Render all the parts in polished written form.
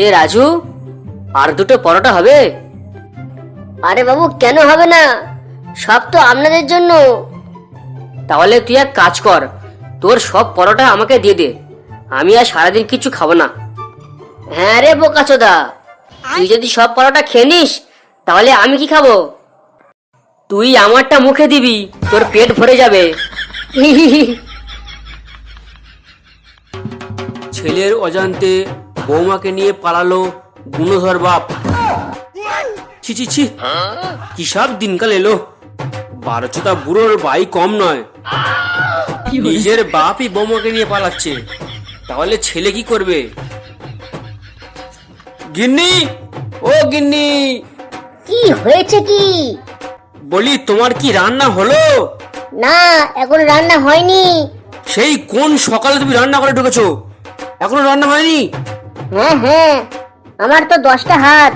এ রাজু, আর দুটো পরোটা হবে? আরে বাবু, কেন হবে না? সব তো আপনাদের জন্য। তাহলে তুই এক কাজ কর, তোর সব পরোটা আমাকে দিয়ে দে, আমি আর সারাদিন কিছু খাবো না। হ্যাঁ রে বোকাচোদা, তুই যদি সব পরোটা খেয়ে নিস তাহলে আমি কি খাবো? তুই আমারটা মুখে দিবি, তোর পেট ভরে যাবে। ছেলের অজান্তে বৌমাকে নিয়ে পালালো গুণধর বাপ। ছি ছি ছি, কি সব দিনকাল এলো। 12 বুড়োর ভাই কম নয়, নিজের বাপই বৌমাকে নিয়ে পালাচ্ছে, তাহলে ছেলে কি করবে? গিন্নি, ও গিন্নি, কি হয়েছে কি? বলি তোমার কি রান্না হলো? না, এখন রান্না হয়নি। সেই কোন সকালে তুমি রান্না করে ঢুকেছো, এখনো রান্না হয়নি? হ্যাঁ হ্যাঁ, আমার তো 10টা হাত।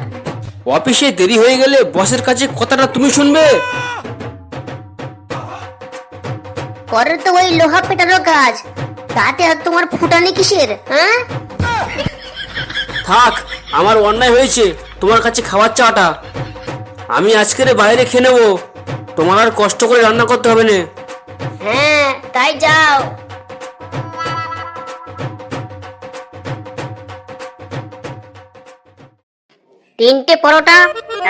অফিসে দেরি হয়ে গেলে বসের কাছে কথাটা তুমি শুনবে? পরে তো ওই লোহা পেটানোর কাজ, তাতে আর তোমার ফুটানি কিসের? হ্যাঁ, থাক, আমার অন্যায় হয়েছে তোমার কাছে খাবার চাওয়াটা। আমি আজকের বাইরে খেয়ে নেবো, তোমার আর কষ্ট করে রান্না করতে হবে না। হ্যাঁ তাই যাও। তিনটে পরোটা,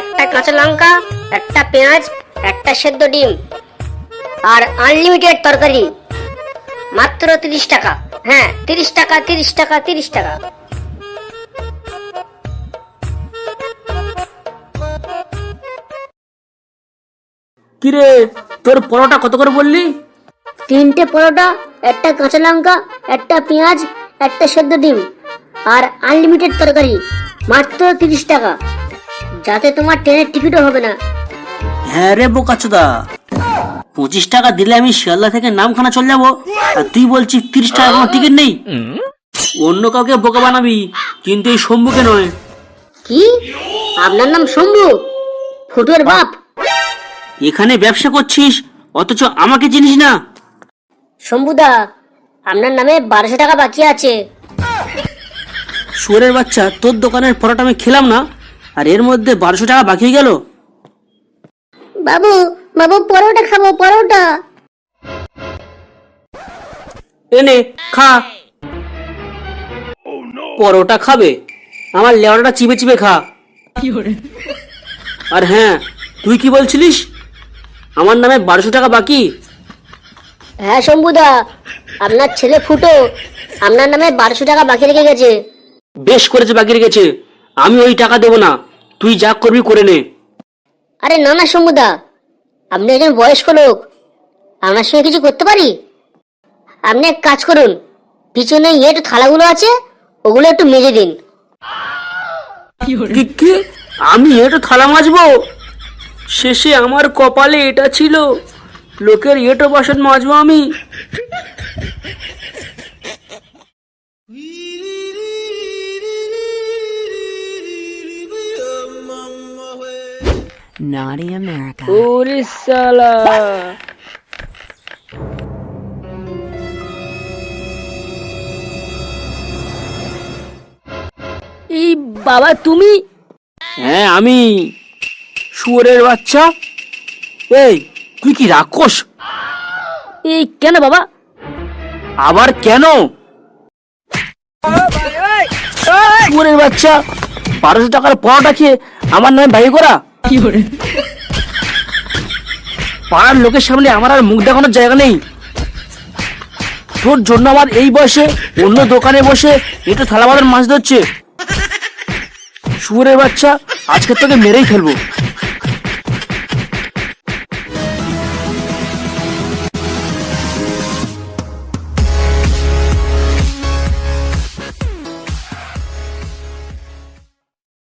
একটা কাঁচা লঙ্কা, একটা পেঁয়াজ, একটা সেদ্ধ ডিম, আর আনলিমিটেড তরকারি, মাত্র 30 টাকা। হ্যাঁ, 30 টাকা, 30 টাকা, 30 টাকা। কিরে, তোর পরোটা কত করে বললি? তিনটে পরোটা, একটা কাঁচা লঙ্কা, একটা পেঁয়াজ, একটা সেদ্ধ ডিম, আর আনলিমিটেড তরকারি, মাত্র 30 টাকা। যাতে তোমার ট্রেনের টিকিটও হবে না। হ্যাঁ রে বোকাচোদা, 25 টাকা দিলে আমি শিয়ালদা থেকে নামখানা চলে যাবো, আর তুই বলছিস 30 টাকা কোনো টিকিট নেই? অন্য কাউকে বোকা বানাবি, কিন্তু এই শম্ভুকে নয়। কি? আপনার নাম শম্ভু? ফুটোর বাপ? এখানে ব্যবসা করছিস অথচ আমাকে চিনিস না? শম্ভুদা, আপনার নামে 1200 টাকা বাকি আছে। শুয়োরের বাচ্চা, তোর দোকানের পরোটা আমি খেলাম না, আর এর মধ্যে 1200 টাকা বাকি হয়ে গেল। বাবু, বাবু পরোটা খাবো, পরোটা। এনে খা। পরোটা খাবে? আমার লেওয়াটা চিপে চিপে খা। আর হ্যাঁ, তুই কি বলছিলিস আমার নামে 1200 টাকা বাকি? হ্যাঁ শম্ভুদা, আপনার ছেলে ফুটো আপনার নামে 1200 টাকা বাকি রেখে গেছে। বেশ করেছে বাকি রেখেছে, আমি ওই টাকা দেবো না, তুই যা করবি করে নে। আরে না না শম্ভুদা, আপনি একজন বয়স্ক লোক, আপনার সঙ্গে কিছু করতে পারি? আপনি এক কাজ করুন, পিছনে একটু থালাগুলো আছে, ওগুলো একটু মেজে দিন। কি? আমি এটো থালা মাজবো? শেষে আমার কপালে এটা ছিল, লোকের এটো বাসন মাজবো আমি? Naughty America. ওরে শালা, এই বাবা তুমি? হ্যাঁ আমি। শুয়োরের বাচ্চা, এই তুই কি রাক্ষস? এই কেন বাবা? আবার কেন? শুয়োরের বাচ্চা, 1200 টাকার পরোটা খেয়ে আমার নামে বাড়ি করা? পাড়ার লোকের সামনে আমার আর মুখ দেখানোর জায়গা নেই। তোর জন্য আমার এই বয়সে অন্য দোকানে বসে একটু থালা বাঁধার মাছ ধরছে। শুয়োরের বাচ্চা, আজকে তোকে মেরেই ফেলবো।